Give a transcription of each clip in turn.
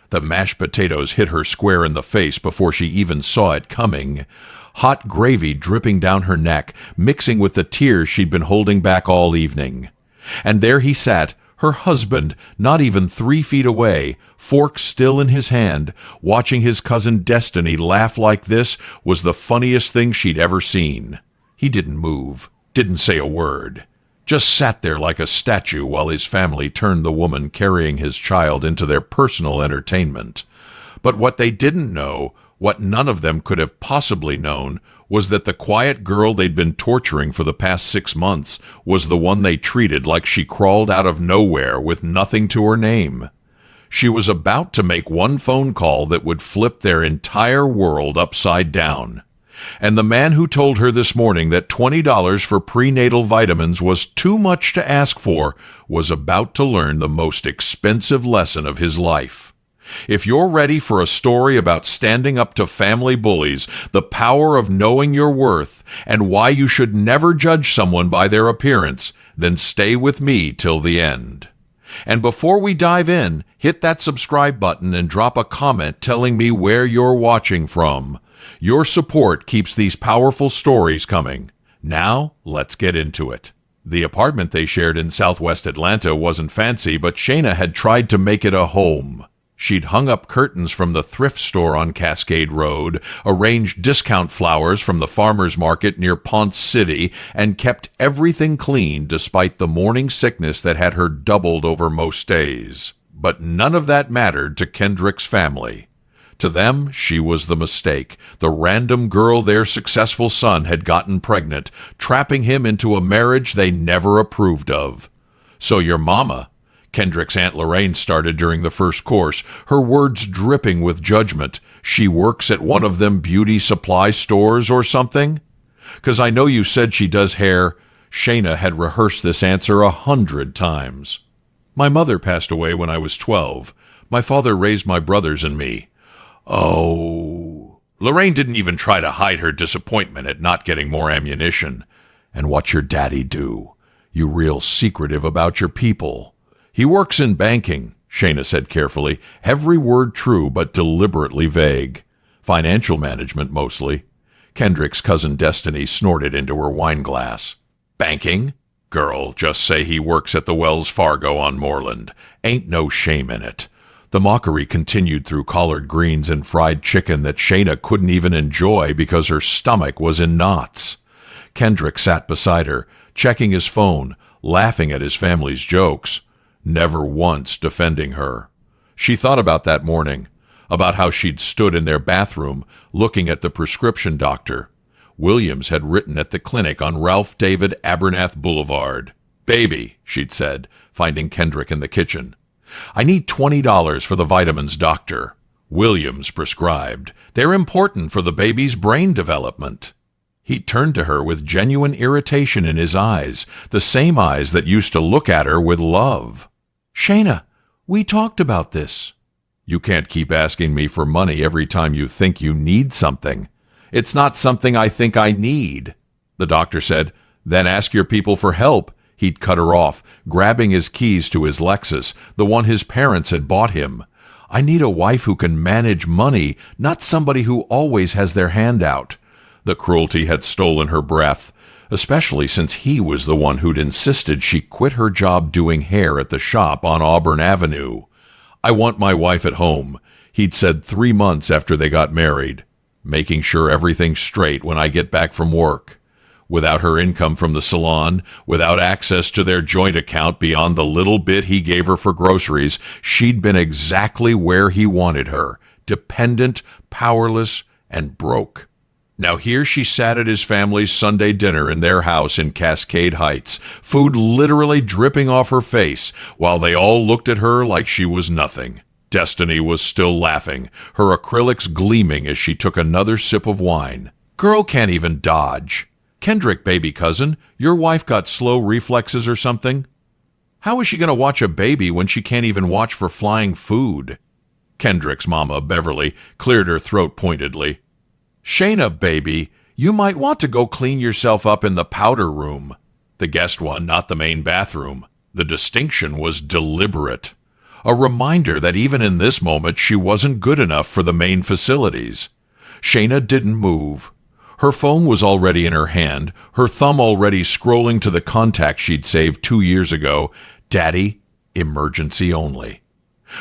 The mashed potatoes hit her square in the face before she even saw it coming. Hot gravy dripping down her neck, mixing with the tears she'd been holding back all evening. And there he sat, her husband, not even 3 feet away, fork still in his hand, watching his cousin Destiny laugh like this was the funniest thing she'd ever seen. He didn't move, didn't say a word, just sat there like a statue while his family turned the woman carrying his child into their personal entertainment. But what they didn't know, what none of them could have possibly known, was that the quiet girl they'd been torturing for the past 6 months was the one they treated like she crawled out of nowhere with nothing to her name. She was about to make one phone call that would flip their entire world upside down. And the man who told her this morning that $20 for prenatal vitamins was too much to ask for was about to learn the most expensive lesson of his life. If you're ready for a story about standing up to family bullies, the power of knowing your worth, and why you should never judge someone by their appearance, then stay with me till the end. And before we dive in, hit that subscribe button and drop a comment telling me where you're watching from. Your support keeps these powerful stories coming. Now, let's get into it. The apartment they shared in Southwest Atlanta wasn't fancy, but Shayna had tried to make it a home. She'd hung up curtains from the thrift store on Cascade Road, arranged discount flowers from the farmer's market near Ponce City, and kept everything clean despite the morning sickness that had her doubled over most days. But none of that mattered to Kendrick's family. To them, she was the mistake, the random girl their successful son had gotten pregnant, trapping him into a marriage they never approved of. "So your mama," Kendrick's Aunt Lorraine started during the first course, her words dripping with judgment. "She works at one of them beauty supply stores or something?" "'Cause I know you said she does hair." Shayna had rehearsed this answer 100 times. "My mother passed away when I was 12. My father raised my brothers and me." "Oh." Lorraine didn't even try to hide her disappointment at not getting more ammunition. "And what's your daddy do? You real secretive about your people." "He works in banking," Shayna said carefully, every word true but deliberately vague. "Financial management, mostly." Kendrick's cousin Destiny snorted into her wineglass. "Banking? Girl, just say he works at the Wells Fargo on Moreland. Ain't no shame in it." The mockery continued through collard greens and fried chicken that Shayna couldn't even enjoy because her stomach was in knots. Kendrick sat beside her, checking his phone, laughing at his family's jokes, never once defending her. She thought about that morning, about how she'd stood in their bathroom looking at the prescription doctor. Williams had written at the clinic on Ralph David Abernath Boulevard. "Baby," she'd said, finding Kendrick in the kitchen. "I need $20 for the vitamins, doctor." Williams prescribed. "They're important for the baby's brain development." He turned to her with genuine irritation in his eyes, the same eyes that used to look at her with love. "Shayna, we talked about this." "You can't keep asking me for money every time you think you need something." "It's not something I think I need." The doctor said, "Then ask your people for help." He'd cut her off, grabbing his keys to his Lexus, the one his parents had bought him. "I need a wife who can manage money, not somebody who always has their hand out." The cruelty had stolen her breath, especially since he was the one who'd insisted she quit her job doing hair at the shop on Auburn Avenue. "I want my wife at home," he'd said 3 months after they got married, "making sure everything's straight when I get back from work." Without her income from the salon, without access to their joint account beyond the little bit he gave her for groceries, she'd been exactly where he wanted her, dependent, powerless, and broke. Now here she sat at his family's Sunday dinner in their house in Cascade Heights, food literally dripping off her face, while they all looked at her like she was nothing. Destiny was still laughing, her acrylics gleaming as she took another sip of wine. "Girl can't even dodge." "Kendrick, baby cousin, your wife got slow reflexes or something?" "How is she going to watch a baby when she can't even watch for flying food?" Kendrick's mama, Beverly, cleared her throat pointedly. "Shayna, baby, you might want to go clean yourself up in the powder room." The guest one, not the main bathroom. The distinction was deliberate. A reminder that even in this moment she wasn't good enough for the main facilities. Shayna didn't move. Her phone was already in her hand, her thumb already scrolling to the contact she'd saved 2 years ago. Daddy, emergency only.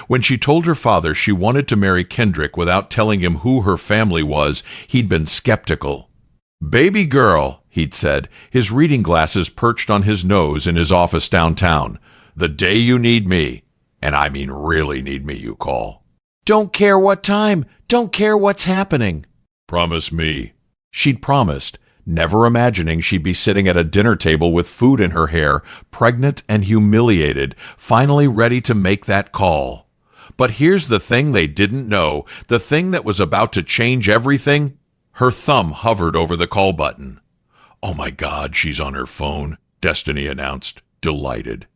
When she told her father she wanted to marry Kendrick without telling him who her family was, he'd been skeptical. "Baby girl," he'd said, his reading glasses perched on his nose in his office downtown. "The day you need me, and I mean really need me, you call. Don't care what time, don't care what's happening. Promise me." She'd promised, never imagining she'd be sitting at a dinner table with food in her hair, pregnant and humiliated, finally ready to make that call. But here's the thing they didn't know, the thing that was about to change everything. Her thumb hovered over the call button. "Oh my God, she's on her phone," Destiny announced, delighted.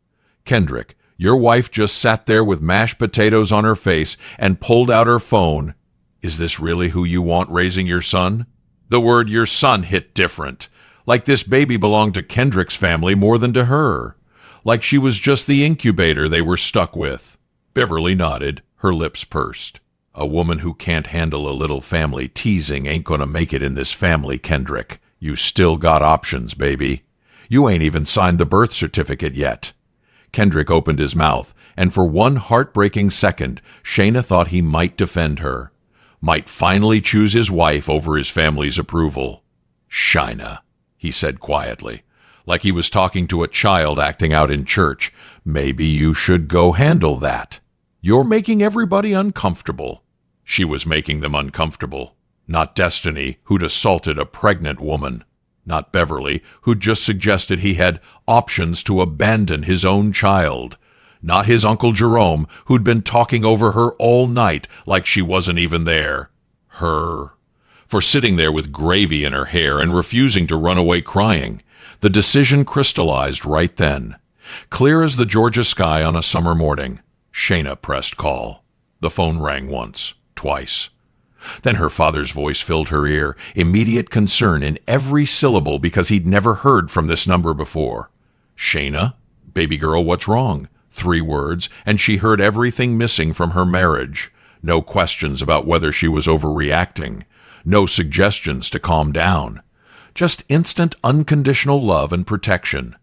"Kendrick, your wife just sat there with mashed potatoes on her face and pulled out her phone. Is this really who you want raising your son?" The word "your son" hit different. Like this baby belonged to Kendrick's family more than to her. Like she was just the incubator they were stuck with. Beverly nodded, her lips pursed. "A woman who can't handle a little family teasing ain't gonna make it in this family, Kendrick. You still got options, baby. You ain't even signed the birth certificate yet." Kendrick opened his mouth, and for one heartbreaking second, Shayna thought he might defend her. Might finally choose his wife over his family's approval. "Shayna," he said quietly, like he was talking to a child acting out in church, "maybe you should go handle that. You're making everybody uncomfortable." She was making them uncomfortable. Not Destiny, who'd assaulted a pregnant woman. Not Beverly, who'd just suggested he had options to abandon his own child. Not his Uncle Jerome, who'd been talking over her all night like she wasn't even there. Her. For sitting there with gravy in her hair and refusing to run away crying. The decision crystallized right then. Clear as the Georgia sky on a summer morning. Shayna pressed call. The phone rang once, twice. Then her father's voice filled her ear, immediate concern in every syllable because he'd never heard from this number before. "Shayna? Baby girl, what's wrong?" 3 words, and she heard everything missing from her marriage. No questions about whether she was overreacting. No suggestions to calm down. Just instant unconditional love and protection.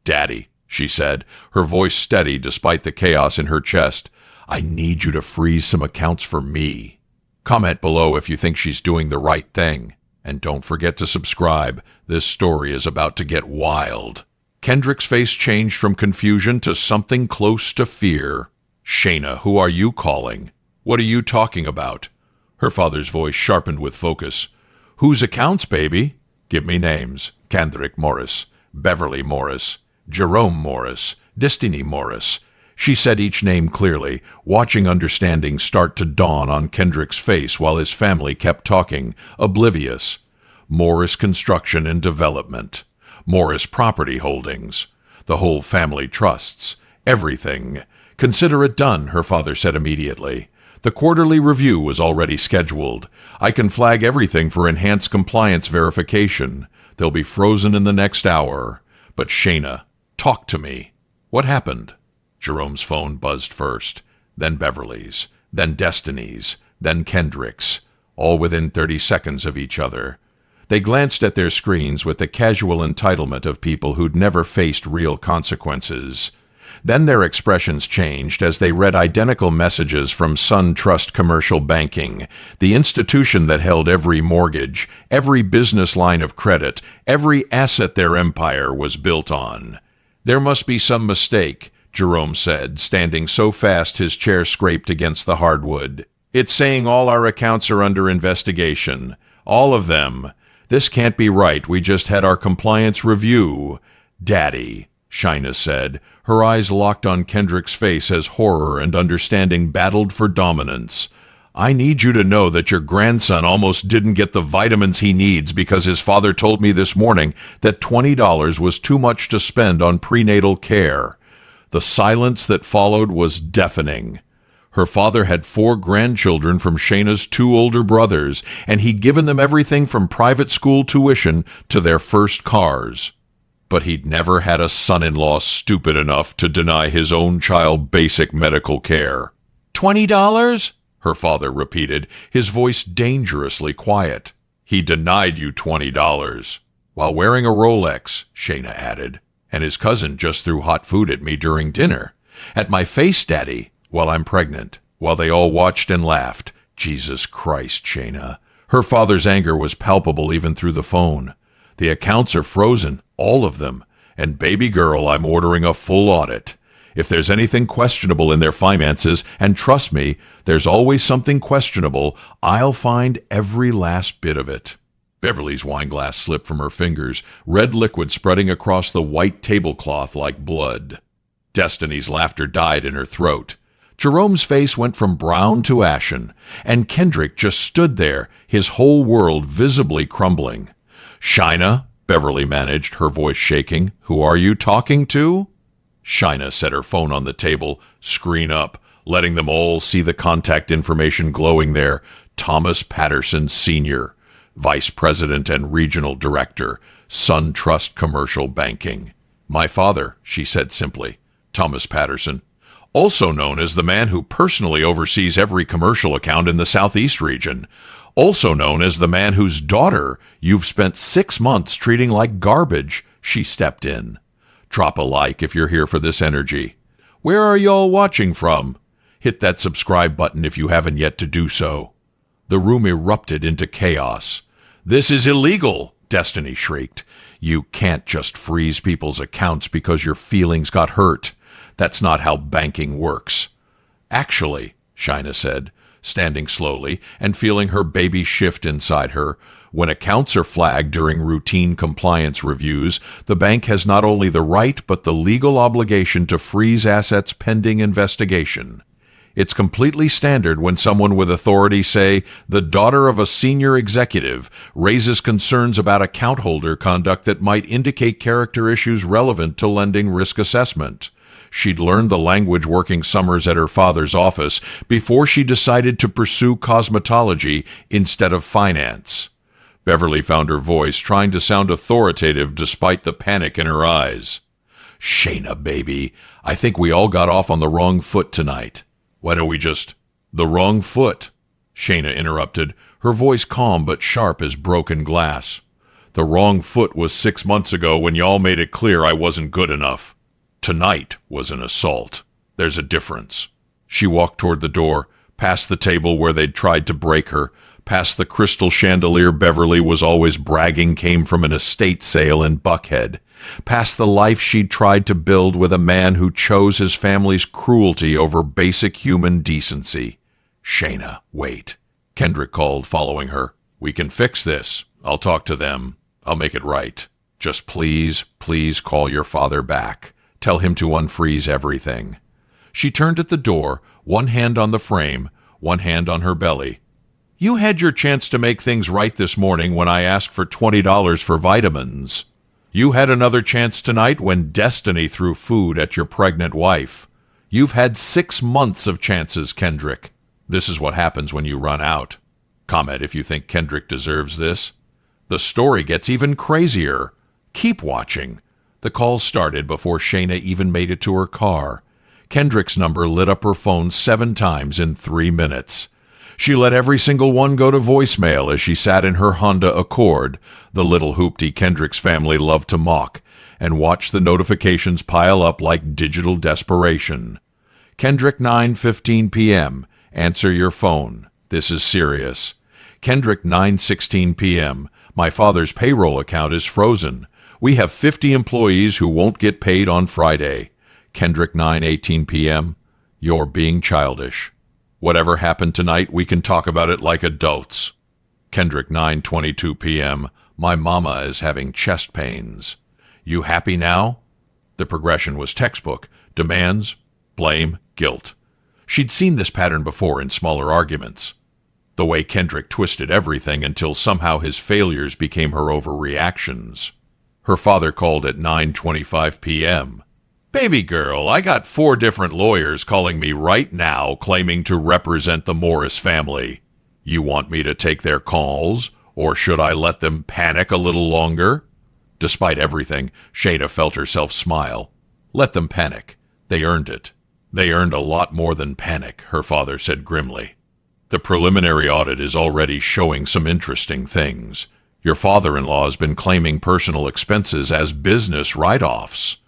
"Daddy," she said, her voice steady despite the chaos in her chest, "I need you to freeze some accounts for me." Comment below if you think she's doing the right thing. And don't forget to subscribe. This story is about to get wild. Kendrick's face changed from confusion to something close to fear. "Shayna, who are you calling? What are you talking about?" Her father's voice sharpened with focus. "Whose accounts, baby? Give me names. Kendrick Morris, Beverly Morris, Jerome Morris, Destiny Morris." She said each name clearly, watching understanding start to dawn on Kendrick's face while his family kept talking, oblivious. Morris Construction and Development. Morris Property Holdings. The whole family trusts. Everything. "Consider it done," her father said immediately. "The quarterly review was already scheduled. I can flag everything for enhanced compliance verification. They'll be frozen in the next hour. But Shayna, talk to me. What happened?" Jerome's phone buzzed first, then Beverly's, then Destiny's, then Kendrick's, all within 30 seconds of each other. They glanced at their screens with the casual entitlement of people who'd never faced real consequences. Then their expressions changed as they read identical messages from SunTrust Commercial Banking, the institution that held every mortgage, every business line of credit, every asset their empire was built on. "There must be some mistake," Jerome said, standing so fast his chair scraped against the hardwood. "It's saying all our accounts are under investigation. All of them. This can't be right. We just had our compliance review." "Daddy," Shayna said, her eyes locked on Kendrick's face as horror and understanding battled for dominance. "I need you to know that your grandson almost didn't get the vitamins he needs because his father told me this morning that $20 was too much to spend on prenatal care." The silence that followed was deafening. Her father had 4 grandchildren from Shayna's 2 older brothers, and he'd given them everything from private school tuition to their first cars. but he'd never had a son-in-law stupid enough to deny his own child basic medical care. $20? Her father repeated, his voice dangerously quiet. He denied you $20. While wearing a Rolex, Shayna added. And his cousin just threw hot food at me during dinner. At my face, Daddy, while I'm pregnant, while they all watched and laughed. Jesus Christ, Shayna. Her father's anger was palpable even through the phone. The accounts are frozen, all of them. And baby girl, I'm ordering a full audit. If there's anything questionable in their finances, and trust me, there's always something questionable, I'll find every last bit of it. Beverly's wineglass slipped from her fingers, red liquid spreading across the white tablecloth like blood. Destiny's laughter died in her throat. Jerome's face went from brown to ashen, and Kendrick just stood there, his whole world visibly crumbling. "Shayna," Beverly managed, her voice shaking, "who are you talking to?" Shayna set her phone on the table, screen up, letting them all see the contact information glowing there. Thomas Patterson, Sr., Vice President and Regional Director, SunTrust Commercial Banking. "My father," she said simply, "Thomas Patterson, also known as the man who personally oversees every commercial account in the Southeast region, also known as the man whose daughter you've spent 6 months treating like garbage," she stepped in. "Drop a like if you're here for this energy. Where are y'all watching from? Hit that subscribe button if you haven't yet to do so." The room erupted into chaos. "This is illegal," Destiny shrieked. "You can't just freeze people's accounts because your feelings got hurt. That's not how banking works." "Actually," Shayna said, standing slowly and feeling her baby shift inside her, "when accounts are flagged during routine compliance reviews, the bank has not only the right but the legal obligation to freeze assets pending investigation. It's completely standard when someone with authority, say, the daughter of a senior executive, raises concerns about account holder conduct that might indicate character issues relevant to lending risk assessment. She'd learned the language working summers at her father's office before she decided to pursue cosmetology instead of finance." Beverly found her voice trying to sound authoritative despite the panic in her eyes. "Shayna, baby, I think we all got off on the wrong foot tonight. Why don't we just—" "The wrong foot," Shayna interrupted, her voice calm but sharp as broken glass. "The wrong foot was 6 months ago when y'all made it clear I wasn't good enough. Tonight was an assault. There's a difference." She walked toward the door, past the table where they'd tried to break her, past the crystal chandelier Beverly was always bragging came from an estate sale in Buckhead, past the life she'd tried to build with a man who chose his family's cruelty over basic human decency. "Shayna, wait," Kendrick called, following her. "We can fix this. I'll talk to them. I'll make it right. Just please, please call your father back. Tell him to unfreeze everything." She turned at the door, one hand on the frame, one hand on her belly. "You had your chance to make things right this morning when I asked for $20 for vitamins. You had another chance tonight when Destiny threw food at your pregnant wife. You've had 6 months of chances, Kendrick. This is what happens when you run out. Comment if you think Kendrick deserves this. The story gets even crazier. Keep watching." The call started before Shayna even made it to her car. Kendrick's number lit up her phone 7 times in 3 minutes. She let every single one go to voicemail as she sat in her Honda Accord, the little hoopty Kendrick's family loved to mock, and watched the notifications pile up like digital desperation. "Kendrick, 9:15 p.m. Answer your phone. This is serious." "Kendrick, 9:16 p.m. My father's payroll account is frozen. We have 50 employees who won't get paid on Friday." "Kendrick, 9:18 p.m. You're being childish. Whatever happened tonight, we can talk about it like adults." "Kendrick, 9:22 p.m. My mama is having chest pains. You happy now?" The progression was textbook. Demands, blame, guilt. She'd seen this pattern before in smaller arguments. The way Kendrick twisted everything until somehow his failures became her overreactions. Her father called at 9:25 p.m. "Baby girl, I got 4 different lawyers calling me right now claiming to represent the Morris family. You want me to take their calls, or should I let them panic a little longer?" Despite everything, Shayna felt herself smile. Let them panic. They earned it. They earned a lot more than panic, her father said grimly. The preliminary audit is already showing some interesting things. Your father-in-law has been claiming personal expenses as business write-offs.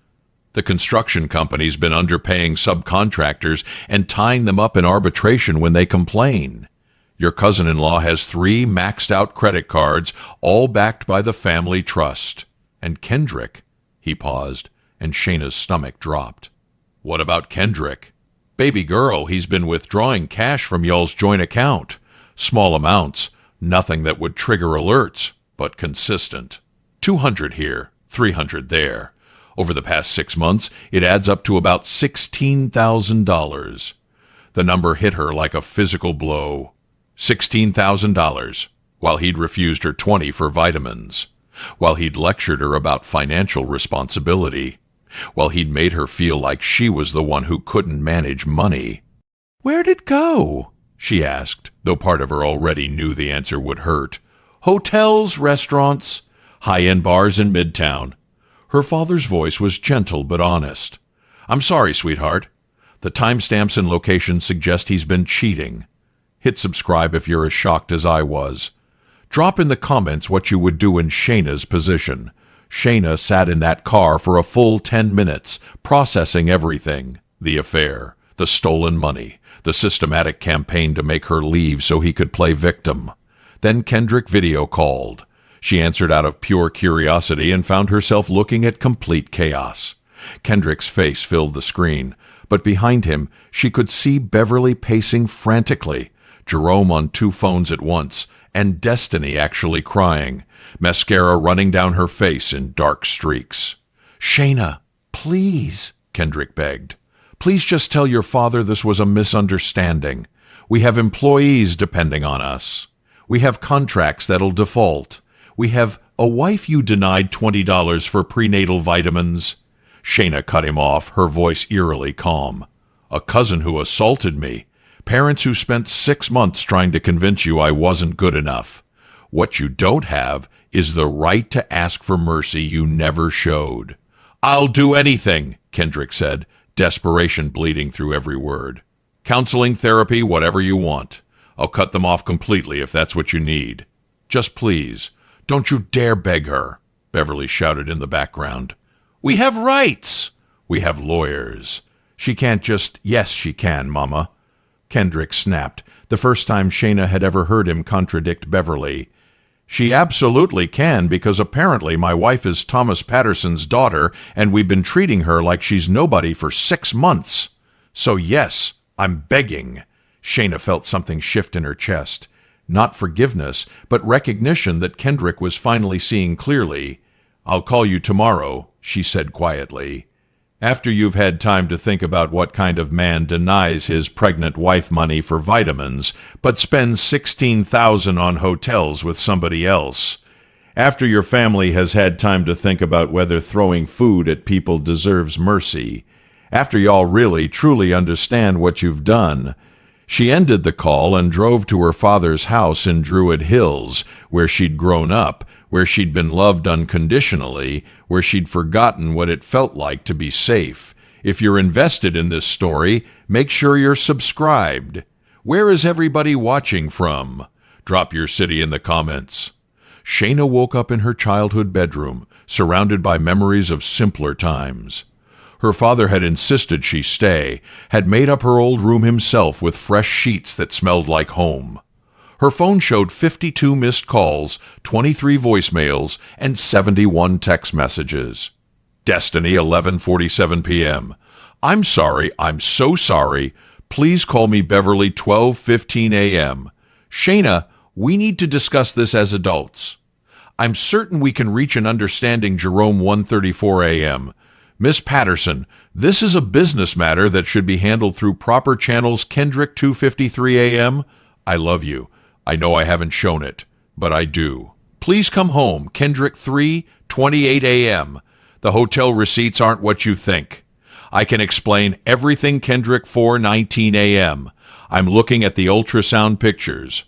The construction company's been underpaying subcontractors and tying them up in arbitration when they complain. Your cousin-in-law has 3 maxed-out credit cards, all backed by the family trust. And Kendrick, he paused, and Shayna's stomach dropped. What about Kendrick? Baby girl, he's been withdrawing cash from y'all's joint account. Small amounts, nothing that would trigger alerts, but consistent. 200 here, 300 there. Over the past 6 months, it adds up to about $16,000. The number hit her like a physical blow. $16,000, while he'd refused her 20 for vitamins. While he'd lectured her about financial responsibility, while he'd made her feel like she was the one who couldn't manage money. Where'd it go? She asked, though part of her already knew the answer would hurt. Hotels, restaurants, high-end bars in Midtown. Her father's voice was gentle but honest. I'm sorry, sweetheart. The timestamps and locations suggest he's been cheating. Hit subscribe if you're as shocked as I was. Drop in the comments what you would do in Shayna's position. Shayna sat in that car for a full 10 minutes, processing everything. The affair, the stolen money, the systematic campaign to make her leave so he could play victim. Then Kendrick video called. She answered out of pure curiosity and found herself looking at complete chaos. Kendrick's face filled the screen, but behind him she could see Beverly pacing frantically, Jerome on 2 phones at once, and Destiny actually crying, mascara running down her face in dark streaks. Shayna, please, Kendrick begged. Please just tell your father this was a misunderstanding. We have employees depending on us. We have contracts that'll default. We have a wife you denied $20 for prenatal vitamins. Shayna cut him off, her voice eerily calm. A cousin who assaulted me. Parents who spent 6 months trying to convince you I wasn't good enough. What you don't have is the right to ask for mercy you never showed. I'll do anything, Kendrick said, desperation bleeding through every word. Counseling, therapy, whatever you want. I'll cut them off completely if that's what you need. Just please, don't you dare beg her, Beverly shouted in the background. We have rights. We have lawyers. She can't just, yes, she can, Mama. Kendrick snapped, the first time Shayna had ever heard him contradict Beverly. She absolutely can, because apparently my wife is Thomas Patterson's daughter, and we've been treating her like she's nobody for 6 months. So yes, I'm begging. Shayna felt something shift in her chest. Not forgiveness, but recognition that Kendrick was finally seeing clearly. I'll call you tomorrow, she said quietly. After you've had time to think about what kind of man denies his pregnant wife money for vitamins, but spends $16,000 on hotels with somebody else. After your family has had time to think about whether throwing food at people deserves mercy. After y'all really, truly understand what you've done. She ended the call and drove to her father's house in Druid Hills, where she'd grown up, where she'd been loved unconditionally, where she'd forgotten what it felt like to be safe. If you're invested in this story, make sure you're subscribed. Where is everybody watching from? Drop your city in the comments. Shayna woke up in her childhood bedroom, surrounded by memories of simpler times. Her father had insisted she stay, had made up her old room himself with fresh sheets that smelled like home. Her phone showed 52 missed calls, 23 voicemails, and 71 text messages. Destiny, 11:47 p.m. I'm sorry, I'm so sorry. Please call me Beverly, 12:15 a.m. Shayna, we need to discuss this as adults. I'm certain we can reach an understanding, Jerome, 1:34 a.m. Miss Patterson, this is a business matter that should be handled through proper channels, Kendrick, 2:53 a.m. I love you. I know I haven't shown it, but I do. Please come home, Kendrick, 3:28 a.m. The hotel receipts aren't what you think. I can explain everything, Kendrick, 4:19 a.m. I'm looking at the ultrasound pictures.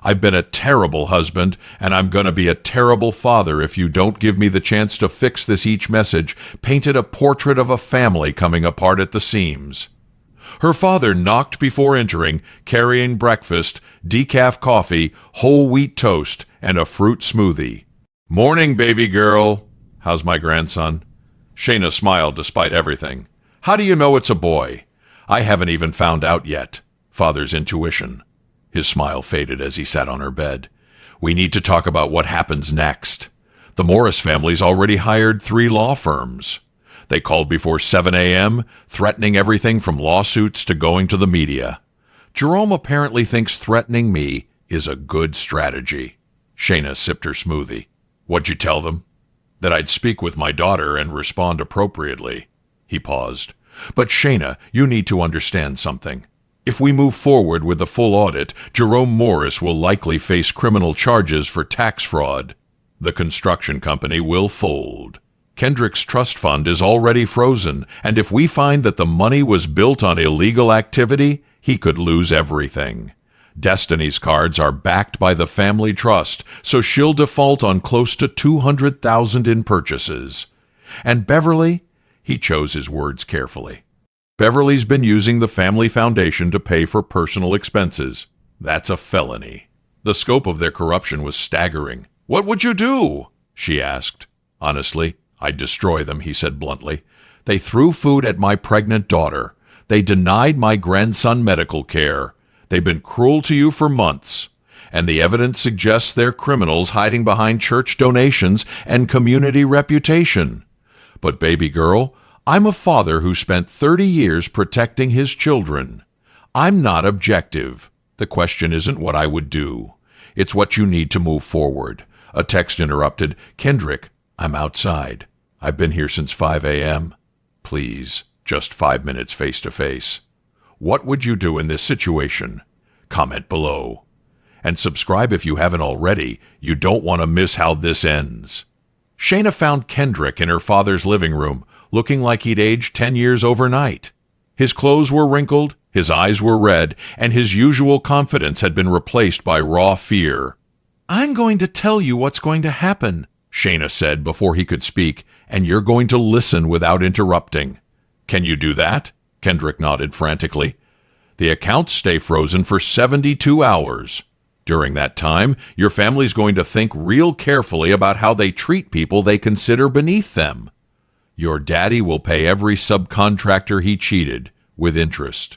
I've been a terrible husband, and I'm going to be a terrible father if you don't give me the chance to fix this. Each message painted a portrait of a family coming apart at the seams. Her father knocked before entering, carrying breakfast, decaf coffee, whole wheat toast, and a fruit smoothie. "Morning, baby girl. How's my grandson?" Shayna smiled despite everything. "How do you know it's a boy?" "I haven't even found out yet." Father's intuition. His smile faded as he sat on her bed. "We need to talk about what happens next. The Morris family's already hired 3 law firms. They called before 7 a.m., threatening everything from lawsuits to going to the media. Jerome apparently thinks threatening me is a good strategy." Shayna sipped her smoothie. "What'd you tell them?" "That I'd speak with my daughter and respond appropriately." He paused. "But Shayna, you need to understand something. If we move forward with the full audit, Jerome Morris will likely face criminal charges for tax fraud. The construction company will fold. Kendrick's trust fund is already frozen, and if we find that the money was built on illegal activity, he could lose everything. Destiny's cards are backed by the family trust, so she'll default on close to $200,000 in purchases. And Beverly," he chose his words carefully, "Beverly's been using the family foundation to pay for personal expenses. That's a felony." The scope of their corruption was staggering. "What would you do?" she asked. "Honestly, I'd destroy them," he said bluntly. "They threw food at my pregnant daughter. They denied my grandson medical care. They've been cruel to you for months. And the evidence suggests they're criminals hiding behind church donations and community reputation. But baby girl, I'm a father who spent 30 years protecting his children. I'm not objective. The question isn't what I would do. It's what you need to move forward." A text interrupted. "Kendrick, I'm outside. I've been here since 5 a.m. Please, just 5 minutes face to face. What would you do in this situation? Comment below. And subscribe if you haven't already. You don't want to miss how this ends." Shayna found Kendrick in her father's living room, looking like he'd aged 10 years overnight. His clothes were wrinkled, his eyes were red, and his usual confidence had been replaced by raw fear. "I'm going to tell you what's going to happen," Shayna said before he could speak, "and you're going to listen without interrupting." "Can you do that?" Kendrick nodded frantically. "The accounts stay frozen for 72 hours. During that time, your family's going to think real carefully about how they treat people they consider beneath them. Your daddy will pay every subcontractor he cheated, with interest.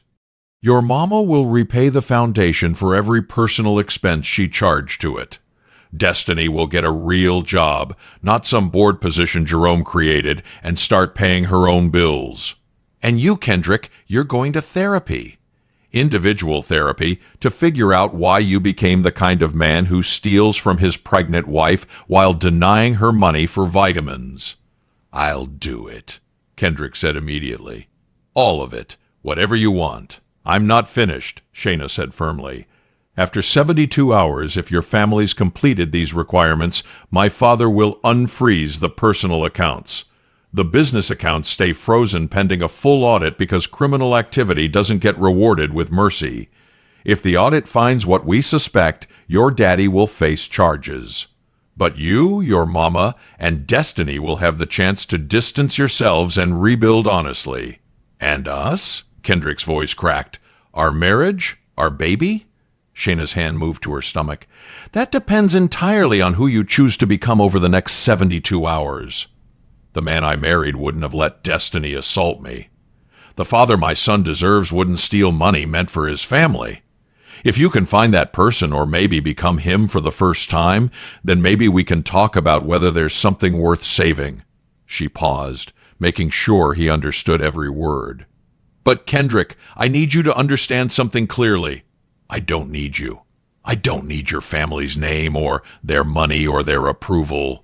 Your mama will repay the foundation for every personal expense she charged to it. Destiny will get a real job, not some board position Jerome created, and start paying her own bills. And you, Kendrick, you're going to therapy. Individual therapy to figure out why you became the kind of man who steals from his pregnant wife while denying her money for vitamins." "I'll do it," Kendrick said immediately. "All of it, whatever you want." "I'm not finished," Shayna said firmly. "After 72 hours, if your family's completed these requirements, my father will unfreeze the personal accounts. The business accounts stay frozen pending a full audit because criminal activity doesn't get rewarded with mercy. If the audit finds what we suspect, your daddy will face charges. But you, your mama, and Destiny will have the chance to distance yourselves and rebuild honestly." "And us?" Kendrick's voice cracked. "Our marriage? Our baby?" Shayna's hand moved to her stomach. "That depends entirely on who you choose to become over the next 72 hours. The man I married wouldn't have let Destiny assault me. The father my son deserves wouldn't steal money meant for his family. If you can find that person or maybe become him for the first time, then maybe we can talk about whether there's something worth saving." She paused, making sure he understood every word. "But Kendrick, I need you to understand something clearly. I don't need you. I don't need your family's name or their money or their approval.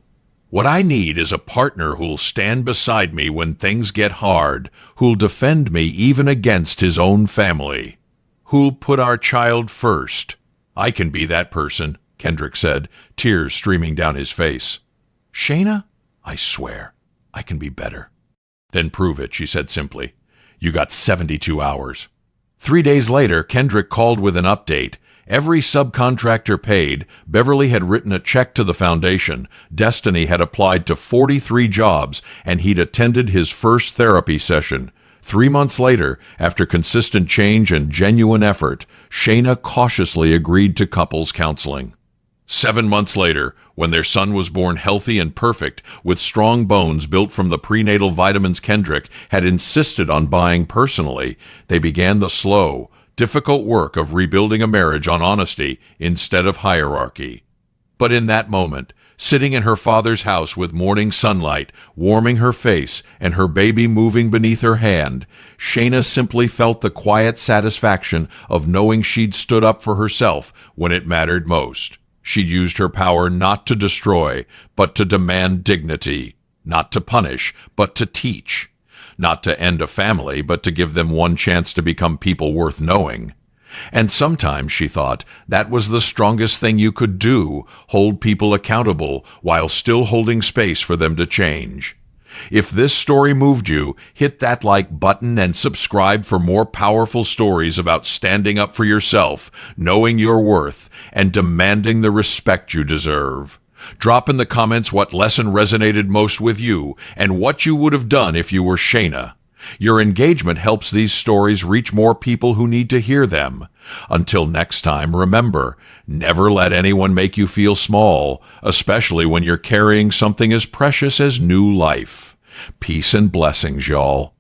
What I need is a partner who'll stand beside me when things get hard, who'll defend me even against his own family, who'll put our child first. I can be that person," Kendrick said, tears streaming down his face. "Shayna, I swear, I can be better." "Then prove it," she said simply. "You got 72 hours. 3 days later, Kendrick called with an update, Every subcontractor paid, Beverly had written a check to the foundation, Destiny had applied to 43 jobs, and he'd attended his first therapy session. 3 months later, after consistent change and genuine effort, Shayna cautiously agreed to couples counseling. 7 months later, when their son was born healthy and perfect, with strong bones built from the prenatal vitamins Kendrick had insisted on buying personally, they began the slow, difficult work of rebuilding a marriage on honesty instead of hierarchy. But in that moment, sitting in her father's house with morning sunlight warming her face and her baby moving beneath her hand, Shayna simply felt the quiet satisfaction of knowing she'd stood up for herself when it mattered most. She'd used her power not to destroy, but to demand dignity, not to punish, but to teach, not to end a family, but to give them one chance to become people worth knowing. And sometimes, she thought, that was the strongest thing you could do, hold people accountable while still holding space for them to change. If this story moved you, hit that like button and subscribe for more powerful stories about standing up for yourself, knowing your worth, and demanding the respect you deserve. Drop in the comments what lesson resonated most with you and what you would have done if you were Shayna. Your engagement helps these stories reach more people who need to hear them. Until next time, remember, never let anyone make you feel small, especially when you're carrying something as precious as new life. Peace and blessings, y'all.